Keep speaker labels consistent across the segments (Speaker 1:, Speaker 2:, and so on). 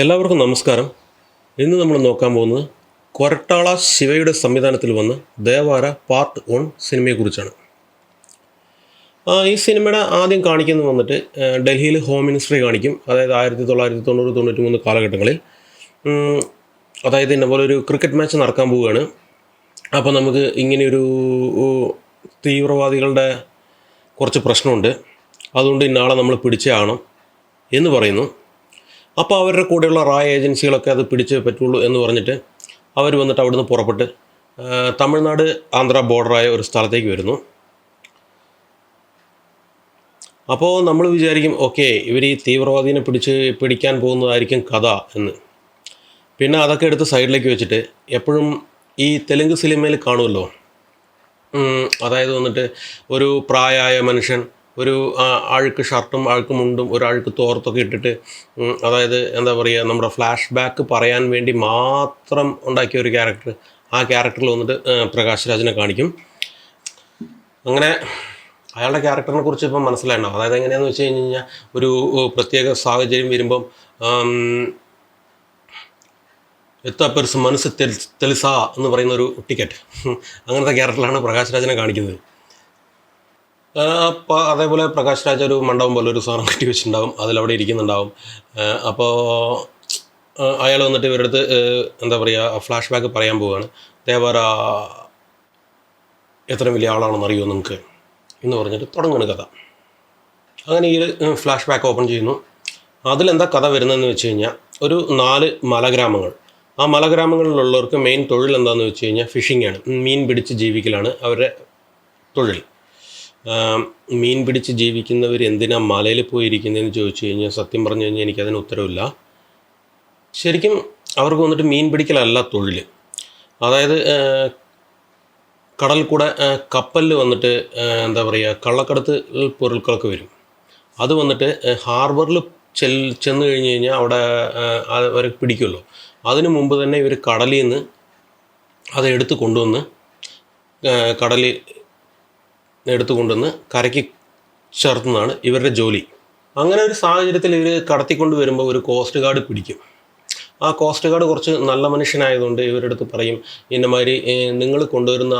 Speaker 1: എല്ലാവർക്കും നമസ്കാരം. ഇന്ന് നമ്മൾ നോക്കാൻ പോകുന്നത് കൊരട്ടാള ശിവയുടെ സംവിധാനത്തിൽ വന്ന ദേവാര പാർട്ട് 1 സിനിമയെക്കുറിച്ചാണ്. ഈ സിനിമയുടെ ആദ്യം കാണിക്കുന്നത് വന്നിട്ട് ഡൽഹിയിൽ ഹോം മിനിസ്ട്രി കാണിക്കും. അതായത് 1990-93 കാലഘട്ടങ്ങളിൽ. അതായത് ഇന്നപോലെ ഒരു ക്രിക്കറ്റ് മാച്ച് നടക്കാൻ പോവുകയാണ്. അപ്പോൾ നമുക്ക് ഇങ്ങനെയൊരു തീവ്രവാദികളുടെ കുറച്ച് പ്രശ്നമുണ്ട്, അതുകൊണ്ട് ഇന്നാളെ നമ്മൾ പിടിച്ചേ ആകണം എന്ന് പറയുന്നു. അപ്പോൾ അവരുടെ കൂടെയുള്ള റായ് ഏജൻസികളൊക്കെ അത് പിടിച്ചേ പറ്റുള്ളൂ എന്ന് പറഞ്ഞിട്ട് അവർ വന്നിട്ട് അവിടുന്ന് പുറപ്പെട്ട് തമിഴ്നാട് ആന്ധ്ര ബോർഡറായ ഒരു സ്ഥലത്തേക്ക് വരുന്നു. അപ്പോൾ നമ്മൾ വിചാരിക്കും, ഓക്കെ, ഇവർ ഈ തീവ്രവാദീനെ പിടിക്കാൻ പോകുന്നതായിരിക്കും കഥ എന്ന്. പിന്നെ അതൊക്കെ എടുത്ത് സൈഡിലേക്ക് വെച്ചിട്ട് എപ്പോഴും ഈ തെലുങ്ക് സിനിമയിൽ കാണുമല്ലോ, അതായത് വന്നിട്ട് ഒരു പ്രായമായ മനുഷ്യൻ ഒരു അഴുക്ക് ഷർട്ടും അഴുക്ക് മുണ്ടും ഒരു അഴുക്ക് തോർത്തൊക്കെ ഇട്ടിട്ട്, അതായത് എന്താ പറയുക, നമ്മുടെ ഫ്ലാഷ് ബാക്ക് പറയാൻ വേണ്ടി മാത്രം ഉണ്ടാക്കിയ ഒരു ക്യാരക്ടർ, ആ ക്യാരക്ടറിൽ വന്നിട്ട് പ്രകാശ് രാജിനെ കാണിക്കും. അങ്ങനെ അയാളുടെ ക്യാരക്ടറിനെ കുറിച്ച് ഇപ്പം മനസ്സിലായിട്ടുണ്ടാവും. അതായത് എങ്ങനെയാണെന്ന് വെച്ച് കഴിഞ്ഞ് കഴിഞ്ഞാൽ, ഒരു പ്രത്യേക സാഹചര്യം വരുമ്പം എത്താപ്പെർസ് മനസ്സ് തെളിസ എന്ന് പറയുന്ന ഒരു ടിക്കറ്റ്, അങ്ങനത്തെ ക്യാരക്ടറിലാണ് പ്രകാശ് രാജിനെ കാണിക്കുന്നത്. അപ്പോൾ അതേപോലെ പ്രകാശ് രാജ് ഒരു മണ്ഡപം പോലെ ഒരു സാധനം കെട്ടി വെച്ചിട്ടുണ്ടാവും, അതിലവിടെ ഇരിക്കുന്നുണ്ടാവും. അപ്പോൾ അയാൾ വന്നിട്ട് ഇവരുടെ അടുത്ത് എന്താ പറയുക, ഫ്ലാഷ് ബാക്ക് പറയാൻ പോവുകയാണ്. ദേവാര എത്ര വലിയ ആളാണെന്ന് അറിയുമോ നിങ്ങൾക്ക് എന്ന് പറഞ്ഞിട്ട് തുടങ്ങുന്ന കഥ. അങ്ങനെ ഈ ഫ്ലാഷ് ബാക്ക് ഓപ്പൺ ചെയ്യുന്നു. അതിലെന്താ കഥ വരുന്നതെന്ന് വെച്ച് കഴിഞ്ഞാൽ, ഒരു 4 മലഗ്രാമങ്ങൾ. ആ മലഗ്രാമങ്ങളിലുള്ളവർക്ക് മെയിൻ തൊഴിൽ എന്താണെന്ന് വെച്ച് കഴിഞ്ഞാൽ ഫിഷിംഗ് ആണ്. മീൻ പിടിച്ച് ജീവിക്കലാണ് അവരുടെ തൊഴിൽ. മീൻ പിടിച്ച് ജീവിക്കുന്നവർ എന്തിനാ മലയിൽ പോയിരിക്കുന്നതെന്ന് ചോദിച്ചു കഴിഞ്ഞാൽ, സത്യം പറഞ്ഞു കഴിഞ്ഞാൽ എനിക്കതിന് ഉത്തരവില്ല. ശരിക്കും അവർക്ക് വന്നിട്ട് മീൻ പിടിക്കലല്ല തൊഴിൽ. അതായത് കടൽ കൂടെ കപ്പലിൽ വന്നിട്ട് എന്താ പറയുക, കള്ളക്കടത്ത് പൊരുൾകളൊക്കെ വരും. അത് വന്നിട്ട് ഹാർബറിൽ ചെന്ന് കഴിഞ്ഞ് കഴിഞ്ഞാൽ അവിടെ അവർ പിടിക്കുമല്ലോ. അതിനു മുമ്പ് തന്നെ ഇവർ കടലിൽ നിന്ന് അത് എടുത്ത് കൊണ്ടുവന്ന് കരയ്ക്ക് ചേർത്തുന്നതാണ് ഇവരുടെ ജോലി. അങ്ങനെ ഒരു സാഹചര്യത്തിൽ ഇവർ കടത്തിക്കൊണ്ട് വരുമ്പോൾ ഒരു കോസ്റ്റ് ഗാർഡ് പിടിക്കും. ആ കോസ്റ്റ് ഗാർഡ് കുറച്ച് നല്ല മനുഷ്യനായതുകൊണ്ട് ഇവരുടെ അടുത്ത് പറയും, ഇന്നമാതിരി നിങ്ങൾ കൊണ്ടുവരുന്ന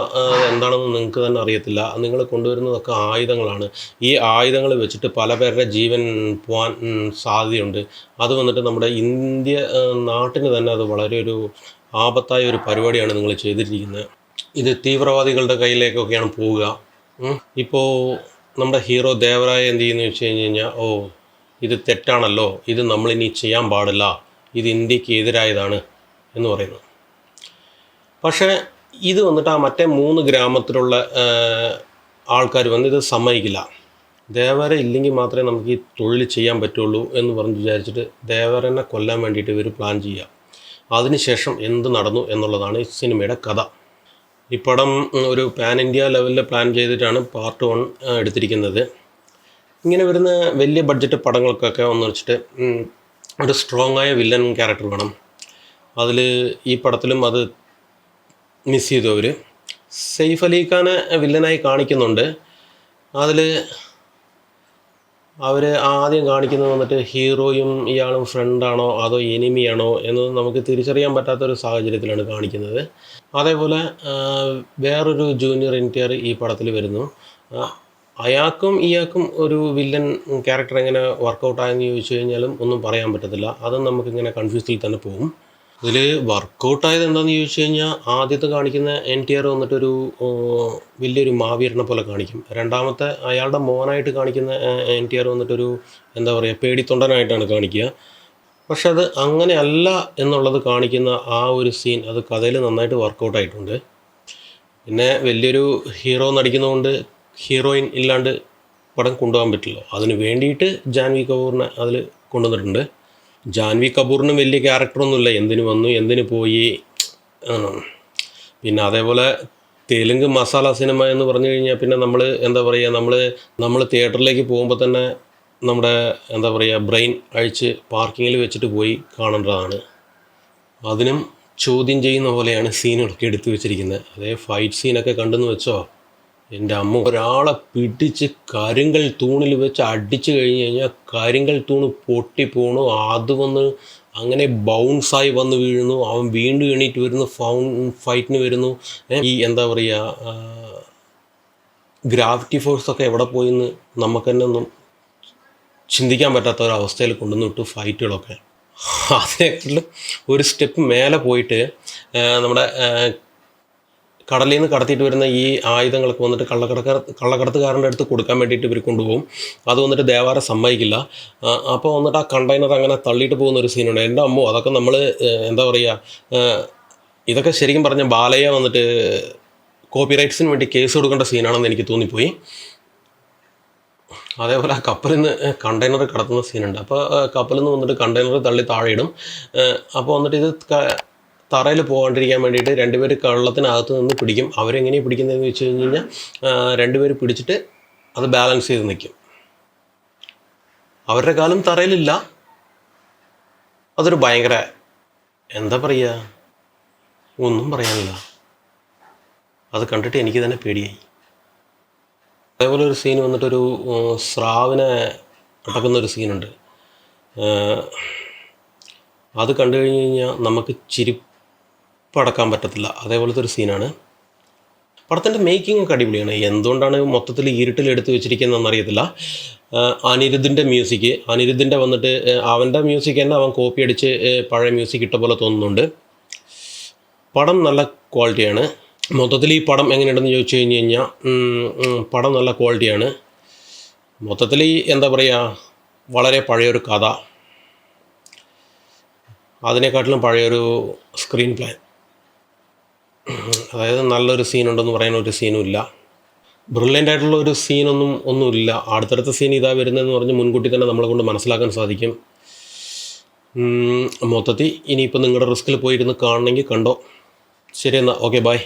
Speaker 1: എന്താണെന്ന് നിങ്ങൾക്ക് തന്നെ അറിയത്തില്ല, നിങ്ങൾ കൊണ്ടുവരുന്നതൊക്കെ ആയുധങ്ങളാണ്. ഈ ആയുധങ്ങൾ വെച്ചിട്ട് പല പേരുടെ ജീവൻ പോകാൻ സാധ്യതയുണ്ട്. അത് വന്നിട്ട് നമ്മുടെ ഇന്ത്യ നാട്ടിന് തന്നെ അത് വളരെ ഒരു ആപത്തായ ഒരു പരിപാടിയാണ് നിങ്ങൾ ചെയ്തിരിക്കുന്നത്. ഇത് തീവ്രവാദികളുടെ കയ്യിലേക്കൊക്കെയാണ് പോവുക. ഇപ്പോൾ നമ്മുടെ ഹീറോ ദേവരായ എന്ത് ചെയ്യുന്നു വെച്ച് കഴിഞ്ഞ് കഴിഞ്ഞാൽ, ഇത് തെറ്റാണല്ലോ, ഇത് നമ്മളിനി ചെയ്യാൻ പാടില്ല, ഇത് ഇന്ത്യക്ക് എതിരായതാണ് എന്ന് പറയുന്നു. പക്ഷേ ഇത് വന്നിട്ട് ആ മറ്റേ 3 ഗ്രാമത്തിലുള്ള ആൾക്കാർ വന്ന് ഇത് സമ്മതിക്കില്ല. ദേവര ഇല്ലെങ്കിൽ മാത്രമേ നമുക്ക് ഈ തൊഴിൽ ചെയ്യാൻ പറ്റുള്ളൂ എന്ന് പറഞ്ഞ് വിചാരിച്ചിട്ട് ദേവരനെ കൊല്ലാൻ വേണ്ടിയിട്ട് ഇവർ പ്ലാൻ ചെയ്യുക. അതിനുശേഷം എന്ത് നടന്നു എന്നുള്ളതാണ് ഈ സിനിമയുടെ കഥ. ഈ പടം ഒരു പാൻ ഇന്ത്യ ലെവലിൽ പ്ലാൻ ചെയ്തിട്ടാണ് പാർട്ട് 1 എടുത്തിരിക്കുന്നത്. ഇങ്ങനെ വരുന്ന വലിയ ബഡ്ജറ്റ് പടങ്ങൾക്കൊക്കെ ഒന്ന് വെച്ചിട്ട് ഒരു സ്ട്രോങ് ആയ വില്ലൻ ക്യാരക്ടർ വേണം. അതിൽ ഈ പടത്തിലും അത് മിസ് ചെയ്തു. അവർ സെയ്ഫ് അലി ഖാനെ വില്ലനായി കാണിക്കുന്നുണ്ട്. അതിൽ അവർ ആദ്യം കാണിക്കുന്നത് വന്നിട്ട് ഹീറോയും ഇയാളും ഫ്രണ്ടാണോ അതോ എനിമിയാണോ എന്നത് നമുക്ക് തിരിച്ചറിയാൻ പറ്റാത്തൊരു സാഹചര്യത്തിലാണ് കാണിക്കുന്നത്. അതേപോലെ വേറൊരു ജൂനിയർ NTR ഈ പടത്തിൽ വരുന്നു. അയാൾക്കും ഇയാൾക്കും ഒരു വില്ലൻ ക്യാരക്ടർ എങ്ങനെ വർക്കൗട്ടായെന്ന് ചോദിച്ചു കഴിഞ്ഞാലും ഒന്നും പറയാൻ പറ്റത്തില്ല. അതും നമുക്കിങ്ങനെ കൺഫ്യൂസിൽ തന്നെ പോകും. ഇതിൽ വർക്കൗട്ടായത് എന്താണെന്ന് ചോദിച്ചു കഴിഞ്ഞാൽ, ആദ്യത്തെ കാണിക്കുന്ന NTR വന്നിട്ടൊരു വലിയൊരു മാവീരനെ പോലെ കാണിക്കും. രണ്ടാമത്തെ അയാളുടെ മോനായിട്ട് കാണിക്കുന്ന NTR വന്നിട്ടൊരു എന്താ പറയുക, പേടിത്തൊണ്ടനായിട്ടാണ് കാണിക്കുക. പക്ഷെ അത് അങ്ങനെയല്ല എന്നുള്ളത് കാണിക്കുന്ന ആ ഒരു സീൻ അത് കഥയിൽ നന്നായിട്ട് വർക്കൗട്ടായിട്ടുണ്ട്. പിന്നെ വലിയൊരു ഹീറോ നടിക്കുന്നതുകൊണ്ട് ഹീറോയിൻ ഇല്ലാണ്ട് പടം കൊണ്ടുപോകാൻ പറ്റില്ല. അതിന് വേണ്ടിയിട്ട് ജാൻവി കപൂറിനെ അതിൽ കൊണ്ടുവന്നിട്ടുണ്ട്. ജാൻവി കപൂറിന് വലിയ ക്യാരക്ടറൊന്നുമില്ല, എന്തിനു വന്നു എന്തിനു പോയി. പിന്നെ അതേപോലെ തെലുങ്ക് മസാല സിനിമ എന്ന് പറഞ്ഞു കഴിഞ്ഞാൽ പിന്നെ നമ്മൾ എന്താ പറയുക, നമ്മൾ തിയേറ്ററിലേക്ക് പോകുമ്പോൾ തന്നെ നമ്മുടെ എന്താ പറയുക, ബ്രെയിൻ അഴിച്ച് പാർക്കിങ്ങിൽ വെച്ചിട്ട് പോയി കാണേണ്ടതാണ്. അതിനും ചോദ്യം ചെയ്യുന്ന പോലെയാണ് സീനുകളൊക്കെ എടുത്തു വെച്ചിരിക്കുന്നത്. അതേ ഫൈറ്റ് സീനൊക്കെ കണ്ടെന്ന് വെച്ചോ, എൻ്റെ അമ്മ, ഒരാളെ പിടിച്ച് കരിങ്കൽ തൂണിൽ വെച്ച് അടിച്ചു കഴിഞ്ഞ് കഴിഞ്ഞാൽ കരിങ്കൽ തൂണ് പൊട്ടിപ്പോണു. അത് വന്ന് അങ്ങനെ ബൗൺസായി വന്ന് വീഴുന്നു, അവൻ വീണ്ടും എണീറ്റ് വരുന്നു, ഫൈറ്റിന് വരുന്നു. ഈ എന്താ പറയുക, ഗ്രാവിറ്റി ഫോഴ്സൊക്കെ എവിടെ പോയിന്ന് നമുക്ക് തന്നെ ഒന്നും ചിന്തിക്കാൻ പറ്റാത്ത ഒരവസ്ഥയിൽ കൊണ്ടുവന്ന് വിട്ടു ഫൈറ്റുകളൊക്കെ. അതിനെക്കാട്ടിലും ഒരു സ്റ്റെപ്പ് മേലെ പോയിട്ട് നമ്മുടെ കടലിൽ നിന്ന് കടത്തിയിട്ട് വരുന്ന ഈ ആയുധങ്ങളൊക്കെ വന്നിട്ട് കള്ളക്കടത്തുകാരൻ്റെ അടുത്ത് കൊടുക്കാൻ വേണ്ടിയിട്ട് ഇവർ കൊണ്ടുപോകും. അത് വന്നിട്ട് ദേവാരം സമ്മതിക്കില്ല. അപ്പോൾ വന്നിട്ട് ആ കണ്ടെയ്നർ അങ്ങനെ തള്ളിയിട്ട് പോകുന്ന ഒരു സീനുണ്ട്. എൻ്റെ അമ്മോ, അതൊക്കെ നമ്മൾ എന്താ പറയുക, ഇതൊക്കെ ശരിക്കും പറഞ്ഞ ബാലയ്യ വന്നിട്ട് കോപ്പിറൈറ്റ്സിന് വേണ്ടി കേസ് കൊടുക്കേണ്ട സീനാണെന്ന് എനിക്ക് തോന്നിപ്പോയി. അതേപോലെ ആ കപ്പലിൽ നിന്ന് കണ്ടെയ്നർ കടത്തുന്ന സീനുണ്ട്. അപ്പോൾ കപ്പലിൽ നിന്ന് വന്നിട്ട് കണ്ടെയ്നർ തള്ളി താഴെയിടും. അപ്പോൾ വന്നിട്ട് ഇത് തറയിൽ പോകാണ്ടിരിക്കാൻ വേണ്ടിയിട്ട് രണ്ടുപേർ കള്ളത്തിനകത്ത് നിന്ന് പിടിക്കും. അവരെങ്ങനെയാണ് പിടിക്കുന്നതെന്ന് വെച്ച് കഴിഞ്ഞ് കഴിഞ്ഞാൽ രണ്ടുപേർ പിടിച്ചിട്ട് അത് ബാലൻസ് ചെയ്ത് നിൽക്കും. അവരുടെ കാലം തറയിലില്ല. അതൊരു ഭയങ്കര എന്താ പറയുക, ഒന്നും പറയാനില്ല. അത് കണ്ടിട്ട് എനിക്ക് തന്നെ പേടിയായി. അതേപോലെ ഒരു സീൻ വന്നിട്ടൊരു സ്രാവിനെ അടക്കുന്നൊരു സീനുണ്ട്. അത് കണ്ടു കഴിഞ്ഞ് കഴിഞ്ഞാൽ നമുക്ക് ചിരിപ്പടക്കാൻ പറ്റത്തില്ല. അതേപോലത്തെ ഒരു സീനാണ്. പടത്തിൻ്റെ മേക്കിംഗ് ഒക്കെ അടിപൊളിയാണ്. എന്തുകൊണ്ടാണ് മൊത്തത്തിൽ ഇരുട്ടിൽ എടുത്ത് വെച്ചിരിക്കുന്നതെന്ന് അറിയത്തില്ല. അനിരുദ്ധിൻ്റെ മ്യൂസിക്, അനിരുദ്ധിൻ്റെ വന്നിട്ട് അവൻ്റെ മ്യൂസിക് തന്നെ അവൻ കോപ്പി അടിച്ച് പഴയ മ്യൂസിക് ഇട്ട പോലെ തോന്നുന്നുണ്ട്. പടം നല്ല ക്വാളിറ്റിയാണ്. മൊത്തത്തിൽ ഈ പടം എങ്ങനെയുണ്ടെന്ന് ചോദിച്ചു കഴിഞ്ഞ് കഴിഞ്ഞാൽ പടം നല്ല ക്വാളിറ്റിയാണ്. മൊത്തത്തിൽ എന്താ പറയുക, വളരെ പഴയൊരു കഥ, അതിനെക്കാട്ടിലും പഴയൊരു സ്ക്രീൻ പ്ലേ. അതായത് നല്ലൊരു സീനുണ്ടെന്ന് പറയാൻ ഒരു സീനും ഇല്ല. ബ്രില്യൻ്റ് ആയിട്ടുള്ള ഒരു ഒന്നുമില്ല. അടുത്തടുത്ത സീൻ ഇതാ വരുന്നതെന്ന് പറഞ്ഞ് മുൻകൂട്ടി തന്നെ നമ്മളെ കൊണ്ട് മനസ്സിലാക്കാൻ സാധിക്കും. മൊത്തത്തിൽ ഇനിയിപ്പോൾ നിങ്ങളുടെ റിസ്കിൽ പോയിരുന്ന് കാണണമെങ്കിൽ കണ്ടോ. ശരി എന്നാൽ, ഓക്കെ, ബൈ.